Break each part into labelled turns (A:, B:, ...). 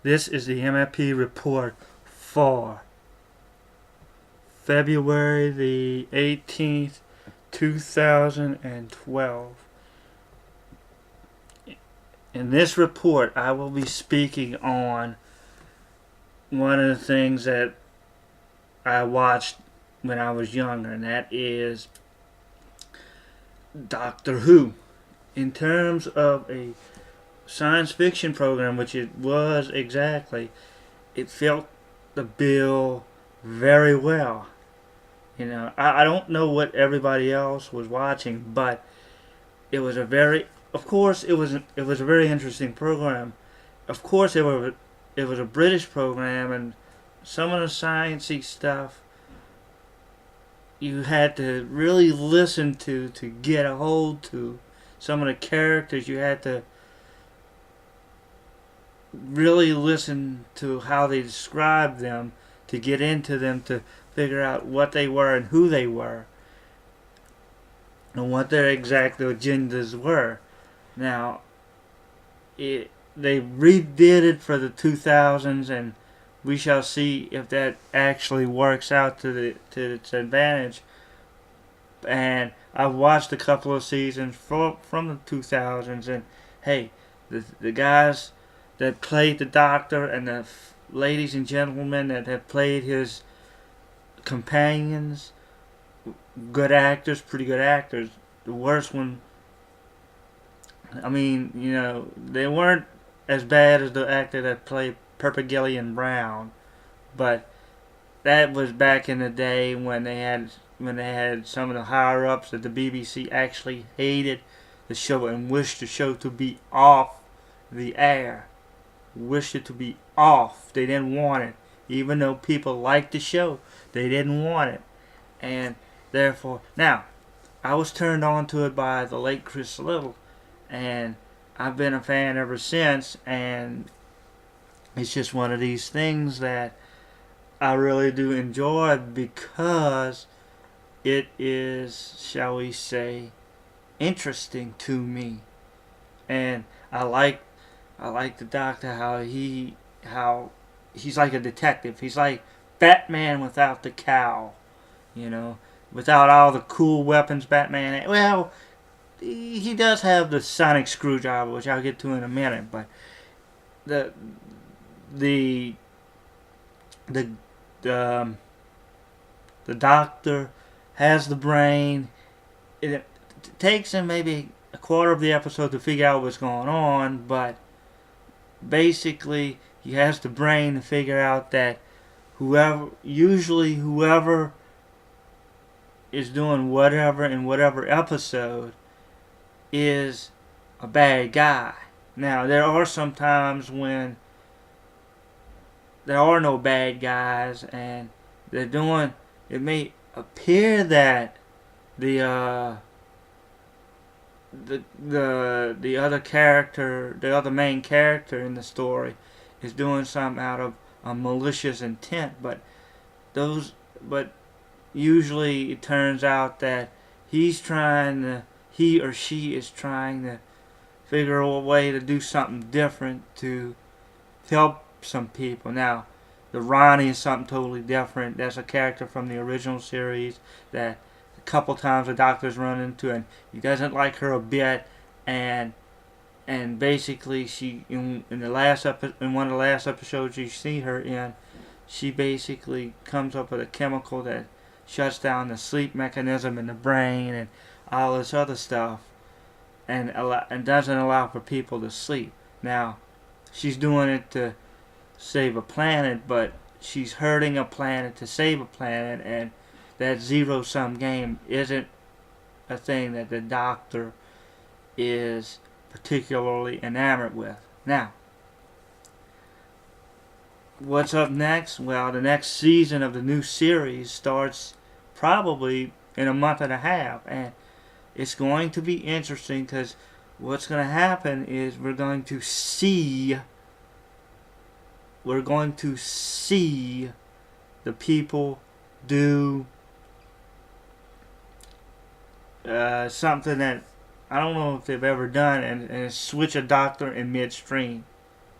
A: This is the MFP report for February the 18th, 2012. In this report, I will be speaking on one of the things that I watched when I was younger, and that is Doctor Who. In terms of a science fiction program, which it was exactly, it felt the bill very well. I don't know what everybody else was watching, but it was of course, it was a very interesting program. Of course, it was a British program, and some of the sciencey stuff you had to really listen to get a hold to. Some of the characters you had to really listen to how they described them to get into them, to figure out what they were and who they were and what their exact agendas were. Now, they redid it for the 2000s, and we shall see if that actually works out to its advantage. And I've watched a couple of seasons from the 2000s, and hey, the guys that played the Doctor and the ladies and gentlemen that have played his companions, good actors, pretty good actors. The worst one, I mean, they weren't as bad as the actor that played Gillian Brown, but that was back in the day when they had some of the higher ups at the BBC actually hated the show and wished the show to be off the air. Wished it to be off. They didn't want it. Even though people liked the show, they didn't want it. And therefore, now, I was turned on to it by the late Chris Little, and I've been a fan ever since, and it's just one of these things that I really do enjoy because it is, shall we say, interesting to me. And I like the Doctor, how he's like a detective. He's like Batman without the cowl, without all the cool weapons Batman. Well, he does have the sonic screwdriver, which I'll get to in a minute. But the the the the Doctor has the brain. It takes him maybe a quarter of the episode to figure out what's going on, but basically he has the brain to figure out that whoever is doing whatever in whatever episode is a bad guy. Now, there are some times when there are no bad guys, and it may appear that the other character, the other main character in the story, is doing something out of a malicious intent, but usually it turns out that he or she is trying to figure a way to do something different to help some people. Now, the Ronnie is something totally different. That's a character from the original series that a couple times the Doctor's run into, and he doesn't like her a bit. And basically, she in one of the last episodes you see her in, she basically comes up with a chemical that shuts down the sleep mechanism in the brain and all this other stuff, and doesn't allow for people to sleep. Now, she's doing it to save a planet, but she's hurting a planet to save a planet, and that zero-sum game isn't a thing that the Doctor is particularly enamored with. Now, what's up next? Well, the next season of the new series starts probably in a month and a half, and it's going to be interesting because what's going to happen is we're going to see the people do something that I don't know if they've ever done, and switch a Doctor in midstream.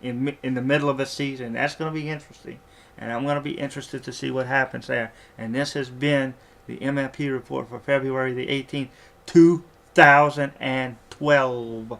A: in the middle of a season. That's going to be interesting, and I'm going to be interested to see what happens there. And this has been the MLP report for February the 18th, 2012.